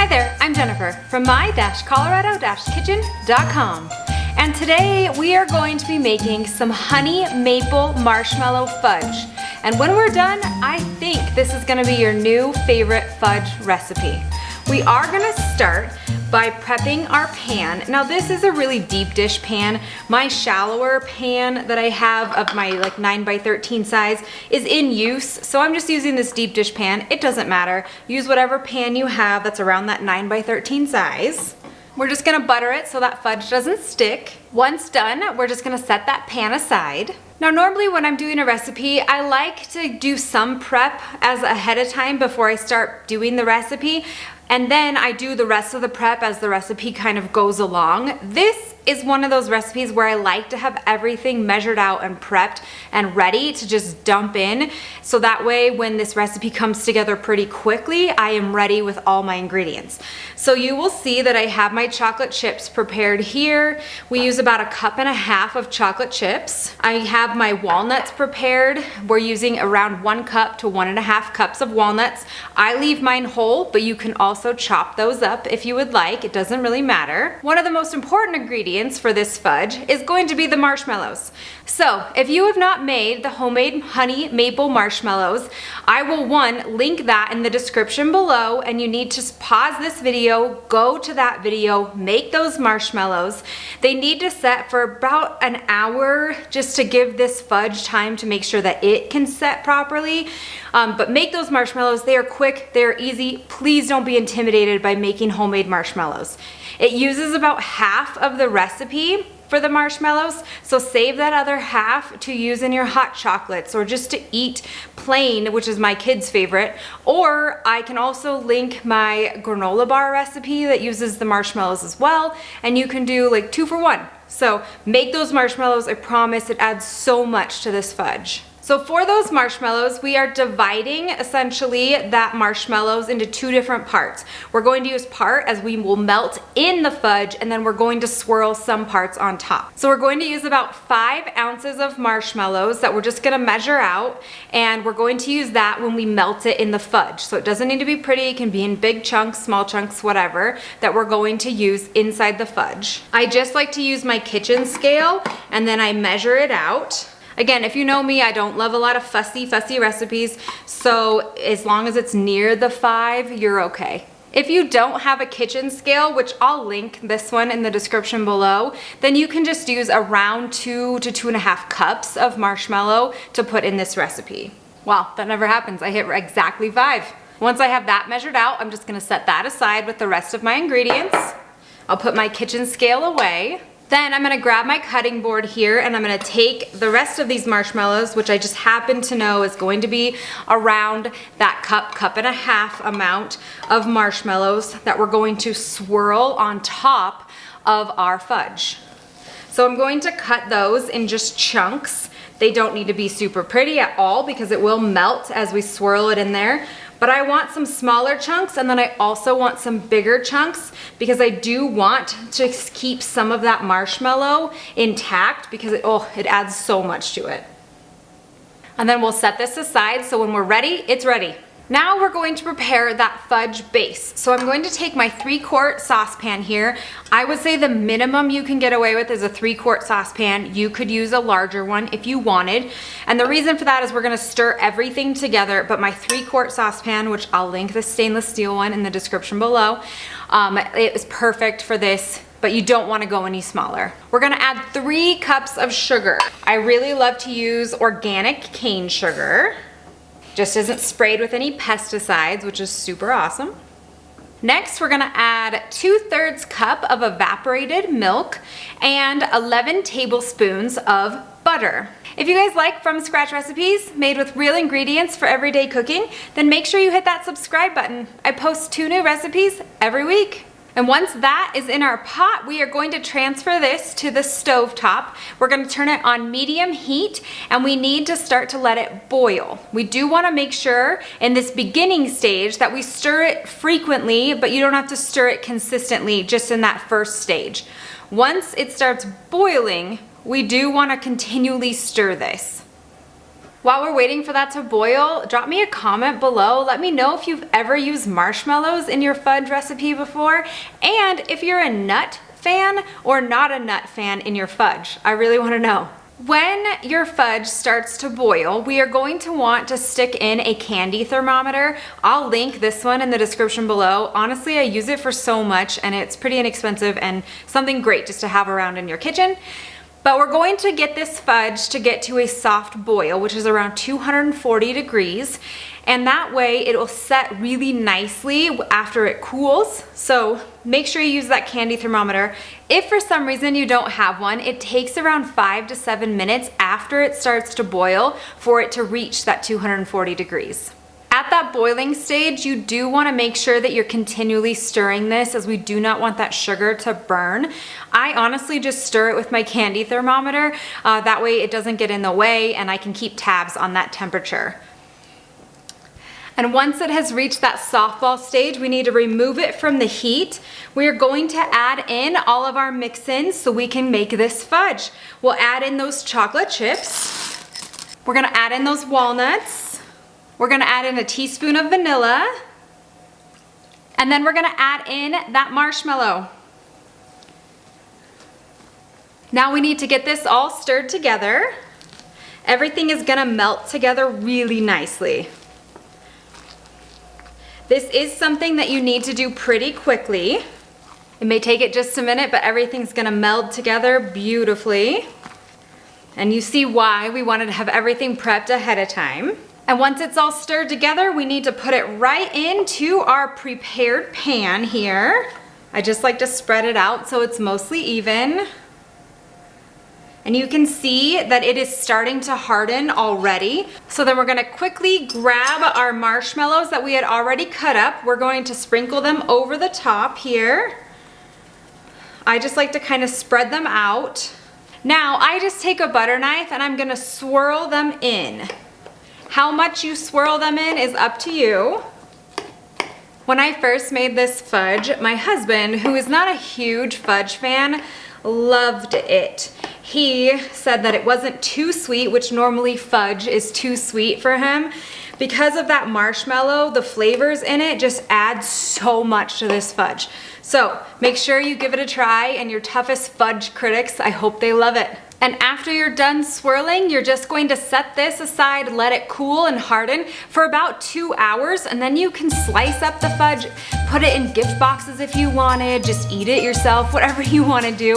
Hi there, I'm Jennifer from my-colorado-kitchen.com. And today we are going to be making some honey maple marshmallow fudge. And when we're done, I think this is gonna be your new favorite fudge recipe. We are gonna start by prepping our pan. Now this is a really deep dish pan. My shallower pan that I have of my 9x13 size is in use, so I'm just using this deep dish pan. It doesn't matter. Use whatever pan you have that's around that 9x13 size. We're just gonna butter it so that fudge doesn't stick. Once done, we're just gonna set that pan aside. Now normally when I'm doing a recipe, I like to do some prep as ahead of time before I start doing the recipe. And then I do the rest of the prep as the recipe kind of goes along. This is one of those recipes where I like to have everything measured out and prepped and ready to just dump in. So that way when this recipe comes together pretty quickly, I am ready with all my ingredients. So you will see that I have my chocolate chips prepared here. We use about 1.5 cups of chocolate chips. I have my walnuts prepared. We're using around 1 cup to 1.5 cups of walnuts. I leave mine whole, but you can also chop those up if you would like. It doesn't really matter. One of the most important ingredients for this fudge is going to be the marshmallows. So if you have not made the homemade honey maple marshmallows, I will link that in the description below, and you need to pause this video, go to that video, make those marshmallows. They need to set for about an hour just to give this fudge time to make sure that it can set properly. But make those marshmallows. They are quick, they're easy. Please don't be intimidated by making homemade marshmallows. It uses about half of the recipe for the marshmallows, so save that other half to use in your hot chocolates or just to eat plain, which is my kids' favorite. Or I can also link my granola bar recipe that uses the marshmallows as well, and you can do like 2 for 1. So make those marshmallows, I promise it adds so much to this fudge. So for those marshmallows, we are dividing essentially that marshmallows into 2 different parts. We're going to use part as we will melt in the fudge, and then we're going to swirl some parts on top. So we're going to use about 5 ounces of marshmallows that we're just gonna measure out, and we're going to use that when we melt it in the fudge. So it doesn't need to be pretty, it can be in big chunks, small chunks, whatever, that we're going to use inside the fudge. I just like to use my kitchen scale, and then I measure it out. Again, if you know me, I don't love a lot of fussy recipes, so as long as it's near the 5, you're okay. If you don't have a kitchen scale, which I'll link this one in the description below, then you can just use around 2 to 2.5 cups of marshmallow to put in this recipe. Wow, that never happens. I hit exactly 5. Once I have that measured out, I'm just gonna set that aside with the rest of my ingredients. I'll put my kitchen scale away. Then I'm gonna grab my cutting board here, and I'm gonna take the rest of these marshmallows, which I just happen to know is going to be around that cup and a half amount of marshmallows that we're going to swirl on top of our fudge. So I'm going to cut those in just chunks. They don't need to be super pretty at all because it will melt as we swirl it in there. But I want some smaller chunks, and then I also want some bigger chunks because I do want to keep some of that marshmallow intact because it adds so much to it. And then we'll set this aside so when we're ready, it's ready. Now we're going to prepare that fudge base. So I'm going to take my 3-quart saucepan here. I would say the minimum you can get away with is a 3-quart saucepan. You could use a larger one if you wanted. And the reason for that is we're gonna stir everything together, but my 3-quart saucepan, which I'll link the stainless steel one in the description below, it is perfect for this, but you don't wanna go any smaller. We're gonna add 3 cups of sugar. I really love to use organic cane sugar. Just isn't sprayed with any pesticides, which is super awesome. Next, we're gonna add 2/3 cup of evaporated milk and 11 tablespoons of butter. If you guys like from scratch recipes made with real ingredients for everyday cooking, then make sure you hit that subscribe button. I post 2 new recipes every week. And once that is in our pot, we are going to transfer this to the stove top. We're gonna turn it on medium heat, and we need to start to let it boil. We do wanna make sure in this beginning stage that we stir it frequently, but you don't have to stir it consistently just in that first stage. Once it starts boiling, we do wanna continually stir this. While we're waiting for that to boil, drop me a comment below. Let me know if you've ever used marshmallows in your fudge recipe before, and if you're a nut fan or not a nut fan in your fudge. I really want to know. When your fudge starts to boil, we are going to want to stick in a candy thermometer. I'll link this one in the description below. Honestly, I use it for so much and it's pretty inexpensive and something great just to have around in your kitchen. But we're going to get this fudge to get to a soft boil, which is around 240 degrees. And that way it will set really nicely after it cools. So make sure you use that candy thermometer. If for some reason you don't have one, it takes around 5 to 7 minutes after it starts to boil for it to reach that 240 degrees. At that boiling stage, you do want to make sure that you're continually stirring this, as we do not want that sugar to burn. I honestly just stir it with my candy thermometer. That way it doesn't get in the way and I can keep tabs on that temperature. And once it has reached that softball stage, we need to remove it from the heat. We are going to add in all of our mix-ins so we can make this fudge. We'll add in those chocolate chips. We're gonna add in those walnuts. We're gonna add in a teaspoon of vanilla. And then we're gonna add in that marshmallow. Now we need to get this all stirred together. Everything is gonna melt together really nicely. This is something that you need to do pretty quickly. It may take it just a minute, but everything's gonna meld together beautifully. And you see why we wanted to have everything prepped ahead of time. And once it's all stirred together, we need to put it right into our prepared pan here. I just like to spread it out so it's mostly even. And you can see that it is starting to harden already. So then we're gonna quickly grab our marshmallows that we had already cut up. We're going to sprinkle them over the top here. I just like to kind of spread them out. Now I just take a butter knife and I'm gonna swirl them in. How much you swirl them in is up to you. When I first made this fudge, my husband, who is not a huge fudge fan, loved it. He said that it wasn't too sweet, which normally fudge is too sweet for him. Because of that marshmallow, the flavors in it just add so much to this fudge. So make sure you give it a try, and your toughest fudge critics, I hope they love it. And after you're done swirling, you're just going to set this aside, let it cool and harden for about 2 hours, and then you can slice up the fudge, put it in gift boxes if you wanted, just eat it yourself, whatever you want to do.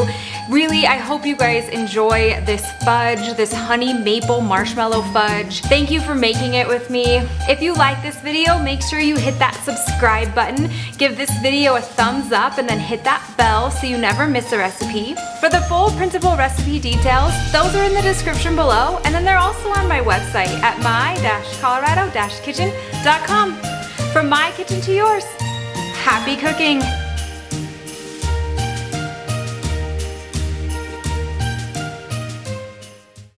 Really, I hope you guys enjoy this fudge, this honey maple marshmallow fudge. Thank you for making it with me. If you like this video, make sure you hit that subscribe button, give this video a thumbs up, and then hit that bell so you never miss a recipe. For the full principal recipe details, those are in the description below, and then they're also on my website at my-colorado-kitchen.com. From my kitchen to yours, happy cooking!